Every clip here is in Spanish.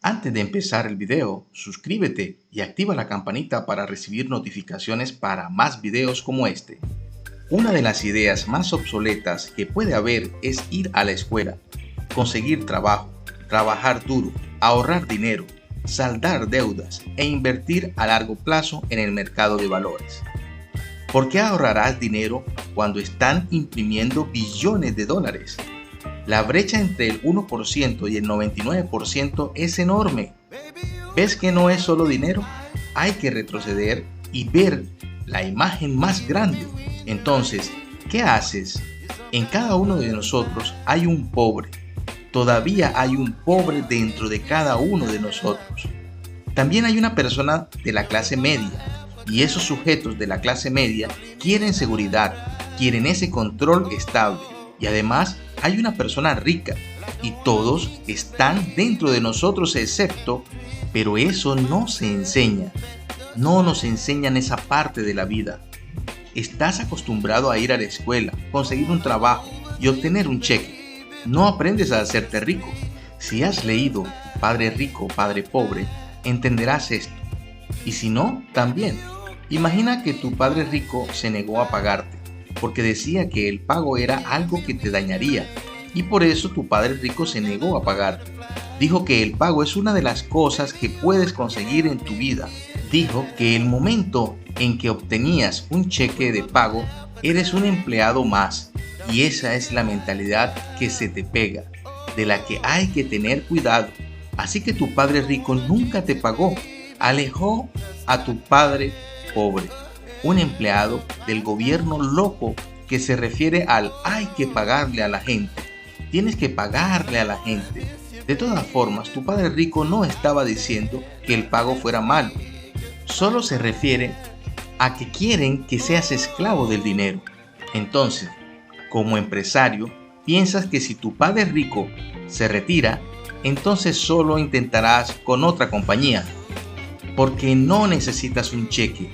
Antes de empezar el video, suscríbete y activa la campanita para recibir notificaciones para más videos como este. Una de las ideas más obsoletas que puede haber es ir a la escuela, conseguir trabajo, trabajar duro, ahorrar dinero, saldar deudas e invertir a largo plazo en el mercado de valores. ¿Por qué ahorrarás dinero cuando están imprimiendo billones de dólares? La brecha entre el 1% y el 99% es enorme. ¿Ves que no es solo dinero? Hay que retroceder y ver la imagen más grande. Entonces, ¿qué haces? En cada uno de nosotros hay un pobre. Todavía hay un pobre dentro de cada uno de nosotros. También hay una persona de la clase media. Y esos sujetos de la clase media quieren seguridad, quieren ese control estable. Y además hay una persona rica y todos están dentro de nosotros pero eso no se enseña. No nos enseñan esa parte de la vida. Estás acostumbrado a ir a la escuela, conseguir un trabajo y obtener un cheque. No aprendes a hacerte rico. Si has leído Padre Rico, Padre Pobre, entenderás esto. Y si no, también. Imagina que tu padre rico se negó a pagarte, porque decía que el pago era algo que te dañaría, y por eso tu padre rico se negó a pagarte. Dijo que el pago es una de las cosas que puedes conseguir en tu vida. Dijo que el momento en que obtenías un cheque de pago, eres un empleado más, y esa es la mentalidad que se te pega, de la que hay que tener cuidado. Así que tu padre rico nunca te pagó, alejó a tu padre pobre, un empleado del gobierno loco que se refiere al hay que pagarle a la gente, tienes que pagarle a la gente. De todas formas, tu padre rico no estaba diciendo que el pago fuera malo, solo se refiere a que quieren que seas esclavo del dinero. Entonces, como empresario, piensas que si tu padre rico se retira, entonces solo intentarás con otra compañía, porque no necesitas un cheque.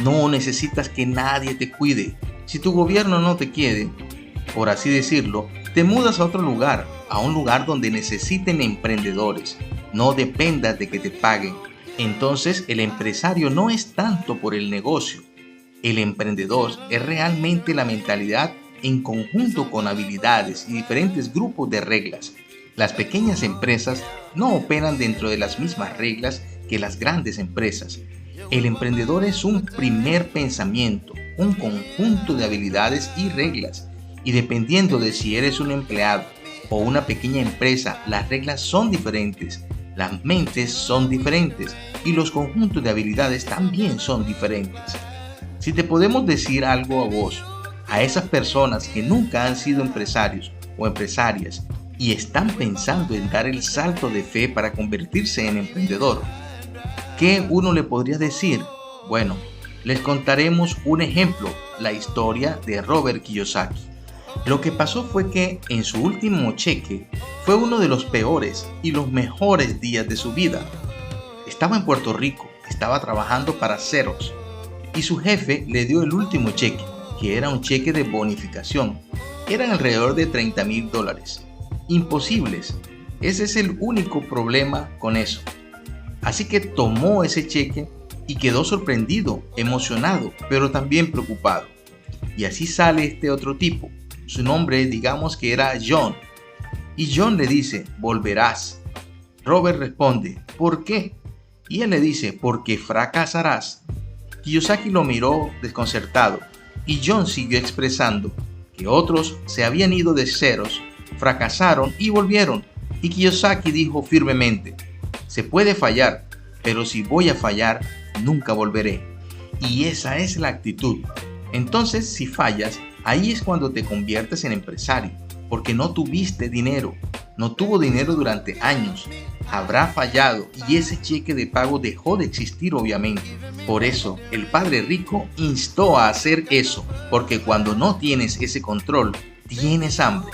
No necesitas que nadie te cuide. Si tu gobierno no te quiere, por así decirlo, te mudas a otro lugar, a un lugar donde necesiten emprendedores. No dependas de que te paguen. Entonces el empresario no es tanto por el negocio. El emprendedor es realmente la mentalidad en conjunto con habilidades y diferentes grupos de reglas. Las pequeñas empresas no operan dentro de las mismas reglas que las grandes empresas. El emprendedor es un primer pensamiento, un conjunto de habilidades y reglas, y dependiendo de si eres un empleado o una pequeña empresa, las reglas son diferentes, las mentes son diferentes y los conjuntos de habilidades también son diferentes. Si te podemos decir algo a vos, a esas personas que nunca han sido empresarios o empresarias y están pensando en dar el salto de fe para convertirse en emprendedor, ¿qué uno le podría decir? Bueno, les contaremos un ejemplo, la historia de Robert Kiyosaki. Lo que pasó fue que en su último cheque fue uno de los peores y los mejores días de su vida. Estaba en Puerto Rico, estaba trabajando para Xerox y su jefe le dio el último cheque, que era un cheque de bonificación. Eran alrededor de $30,000. Imposibles. Ese es el único problema con eso. Así que tomó ese cheque y quedó sorprendido, emocionado, pero también preocupado. Y así sale este otro tipo. Su nombre, digamos que era John. Y John le dice, volverás. Robert responde, ¿por qué? Y él le dice, porque fracasarás. Kiyosaki lo miró desconcertado y John siguió expresando que otros se habían ido de ceros, fracasaron y volvieron. Y Kiyosaki dijo firmemente, se puede fallar, pero si voy a fallar, nunca volveré. Y esa es la actitud. Entonces, si fallas, ahí es cuando te conviertes en empresario, porque no tuviste dinero, no tuvo dinero durante años, habrá fallado y ese cheque de pago dejó de existir obviamente. Por eso, el padre rico instó a hacer eso, porque cuando no tienes ese control, tienes hambre.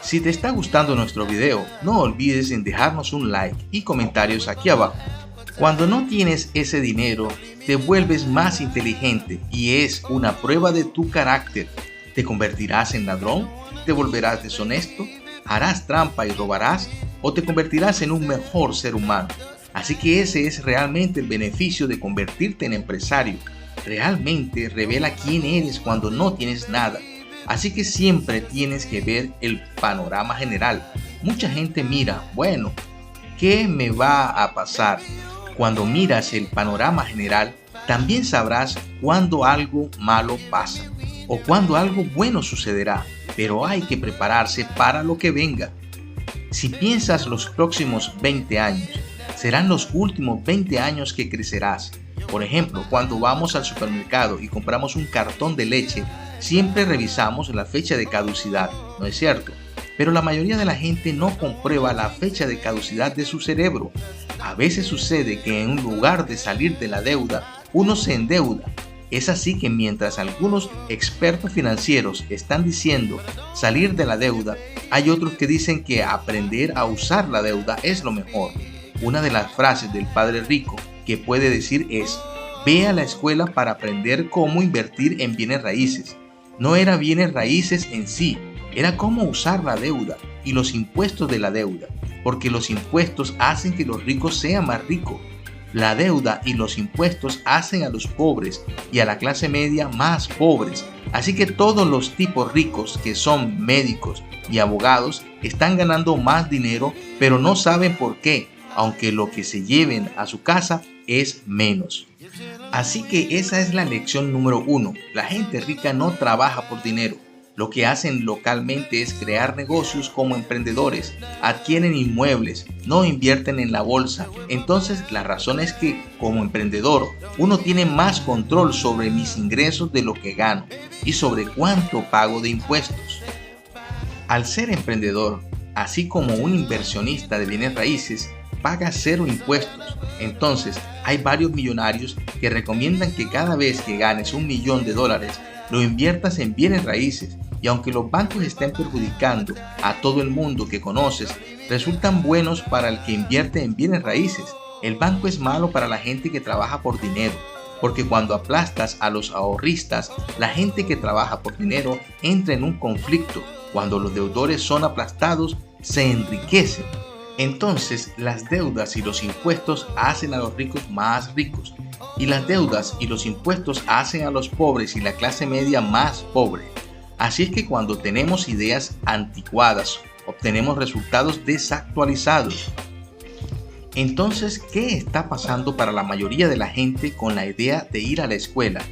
Si te está gustando nuestro video, no olvides en dejarnos un like y comentarios aquí abajo. Cuando no tienes ese dinero, te vuelves más inteligente y es una prueba de tu carácter. ¿Te convertirás en ladrón? ¿Te volverás deshonesto? ¿Harás trampa y robarás? o te convertirás en un mejor ser humano. Así que ese es realmente el beneficio de convertirte en empresario. Realmente revela quién eres cuando no tienes nada. Así que siempre tienes que ver el panorama general. Mucha gente mira, bueno, ¿qué me va a pasar? Cuando miras el panorama general, también sabrás cuándo algo malo pasa o cuándo algo bueno sucederá, pero hay que prepararse para lo que venga. Si piensas los próximos 20 años, serán los últimos 20 años que crecerás. Por ejemplo, cuando vamos al supermercado y compramos un cartón de leche, siempre revisamos la fecha de caducidad, ¿no es cierto? Pero la mayoría de la gente no comprueba la fecha de caducidad de su cerebro. A veces sucede que en lugar de salir de la deuda, uno se endeuda. Es así que mientras algunos expertos financieros están diciendo salir de la deuda, hay otros que dicen que aprender a usar la deuda es lo mejor. Una de las frases del padre rico que puede decir es: ve a la escuela para aprender cómo invertir en bienes raíces. No era bienes raíces en sí, era cómo usar la deuda y los impuestos de la deuda, porque los impuestos hacen que los ricos sean más ricos. La deuda y los impuestos hacen a los pobres y a la clase media más pobres. Así que todos los tipos ricos que son médicos y abogados están ganando más dinero, pero no saben por qué, aunque lo que se lleven a su casa es menos. Así que esa es la lección número 1. La gente rica no trabaja por dinero. Lo que hacen localmente es crear negocios como emprendedores, adquieren inmuebles, no invierten en la bolsa. Entonces la razón es que como emprendedor uno tiene más control sobre mis ingresos de lo que gano y sobre cuánto pago de impuestos. Al ser emprendedor, así como un inversionista de bienes raíces, paga 0 impuestos. Entonces hay varios millonarios que recomiendan que cada vez que ganes $1.000.000 lo inviertas en bienes raíces. Y aunque los bancos estén perjudicando a todo el mundo que conoces, resultan buenos para el que invierte en bienes raíces. El banco es malo para la gente que trabaja por dinero, porque cuando aplastas a los ahorristas, la gente que trabaja por dinero entra en un conflicto. Cuando los deudores son aplastados, se enriquecen. Entonces, las deudas y los impuestos hacen a los ricos más ricos, y las deudas y los impuestos hacen a los pobres y la clase media más pobre. Así es que cuando tenemos ideas anticuadas, obtenemos resultados desactualizados. Entonces, ¿qué está pasando para la mayoría de la gente con la idea de ir a la escuela,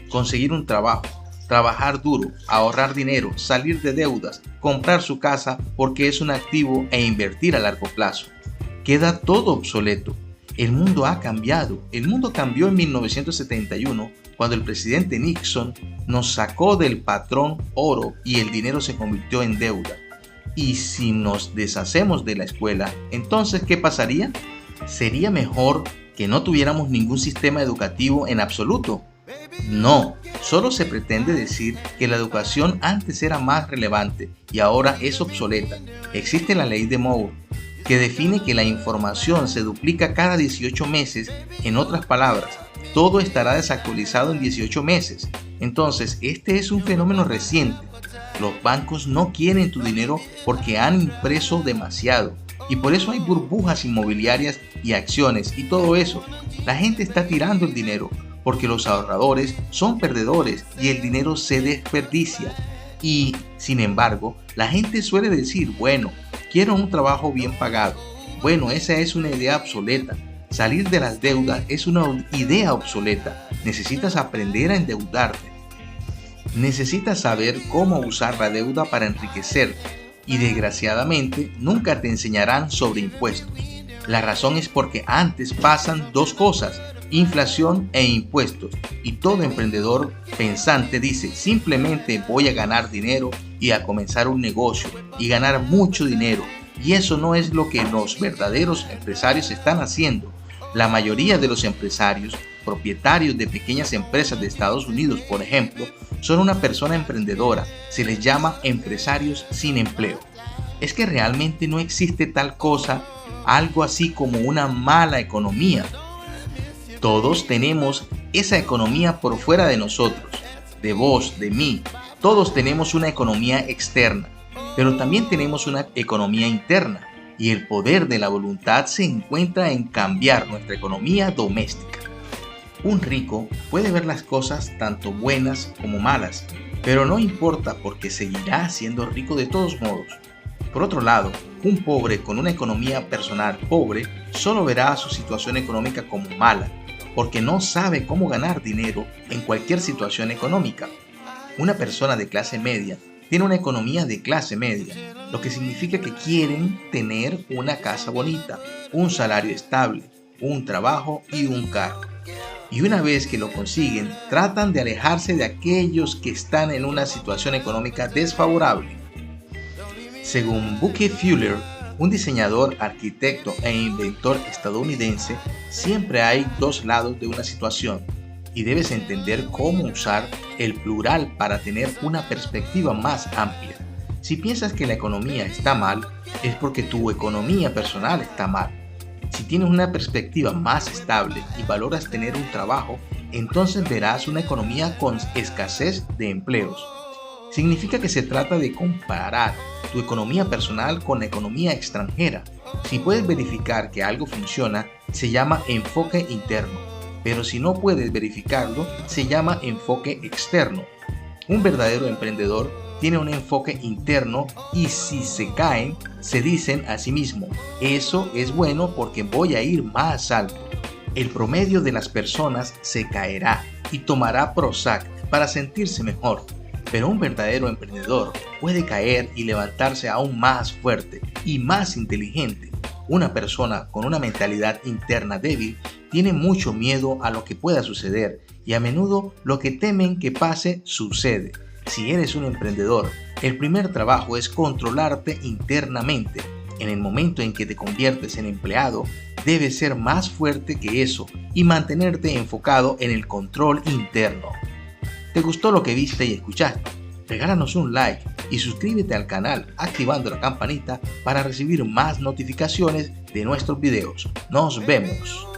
conseguir un trabajo, trabajar duro, ahorrar dinero, salir de deudas, comprar su casa porque es un activo e invertir a largo plazo? Queda todo obsoleto. El mundo ha cambiado. El mundo cambió en 1971 cuando el presidente Nixon nos sacó del patrón oro y el dinero se convirtió en deuda. Y si nos deshacemos de la escuela, entonces ¿qué pasaría? ¿Sería mejor que no tuviéramos ningún sistema educativo en absoluto? No, solo se pretende decir que la educación antes era más relevante y ahora es obsoleta. Existe la ley de Moore, que define que la información se duplica cada 18 meses. En otras palabras, todo estará desactualizado en 18 meses. Entonces, este es un fenómeno reciente. Los bancos no quieren tu dinero porque han impreso demasiado. Y por eso hay burbujas inmobiliarias y acciones y todo eso. La gente está tirando el dinero porque los ahorradores son perdedores y el dinero se desperdicia. Y, sin embargo, la gente suele decir, bueno, quiero un trabajo bien pagado. Bueno, esa es una idea obsoleta. Salir de las deudas es una idea obsoleta. Necesitas aprender a endeudarte. Necesitas saber cómo usar la deuda para enriquecerte. Y desgraciadamente, nunca te enseñarán sobre impuestos. La razón es porque antes pasan dos cosas: inflación e impuestos, y todo emprendedor pensante dice simplemente voy a ganar dinero y a comenzar un negocio y ganar mucho dinero, y eso no es lo que los verdaderos empresarios están haciendo. La mayoría de los empresarios, propietarios de pequeñas empresas de Estados Unidos, por ejemplo, son una persona emprendedora. Se les llama empresarios sin empleo. Es que realmente no existe tal cosa, algo así como una mala economía. Todos tenemos esa economía por fuera de nosotros, de vos, de mí. Todos tenemos una economía externa, pero también tenemos una economía interna. y el poder de la voluntad se encuentra en cambiar nuestra economía doméstica. Un rico puede ver las cosas tanto buenas como malas, pero no importa porque seguirá siendo rico de todos modos. Por otro lado, un pobre con una economía personal pobre solo verá su situación económica como mala, porque no sabe cómo ganar dinero en cualquier situación económica. Una persona de clase media tiene una economía de clase media, lo que significa que quieren tener una casa bonita, un salario estable, un trabajo y un carro. Y una vez que lo consiguen, tratan de alejarse de aquellos que están en una situación económica desfavorable. Según Bucky Fuller, un diseñador, arquitecto e inventor estadounidense, siempre hay dos lados de una situación y debes entender cómo usar el plural para tener una perspectiva más amplia. Si piensas que la economía está mal, es porque tu economía personal está mal. Si tienes una perspectiva más estable y valoras tener un trabajo, entonces verás una economía con escasez de empleos. Significa que se trata de comparar tu economía personal con la economía extranjera. Si puedes verificar que algo funciona, se llama enfoque interno. Pero si no puedes verificarlo, se llama enfoque externo. Un verdadero emprendedor tiene un enfoque interno y si se caen, se dicen a sí mismo, eso es bueno porque voy a ir más alto. El promedio de las personas se caerá y tomará Prozac para sentirse mejor. Pero un verdadero emprendedor puede caer y levantarse aún más fuerte y más inteligente. Una persona con una mentalidad interna débil tiene mucho miedo a lo que pueda suceder y a menudo lo que temen que pase sucede. Si eres un emprendedor, el primer trabajo es controlarte internamente. En el momento en que te conviertes en empleado, debes ser más fuerte que eso y mantenerte enfocado en el control interno. ¿Te gustó lo que viste y escuchaste? Regálanos un like y suscríbete al canal activando la campanita para recibir más notificaciones de nuestros videos. Nos vemos.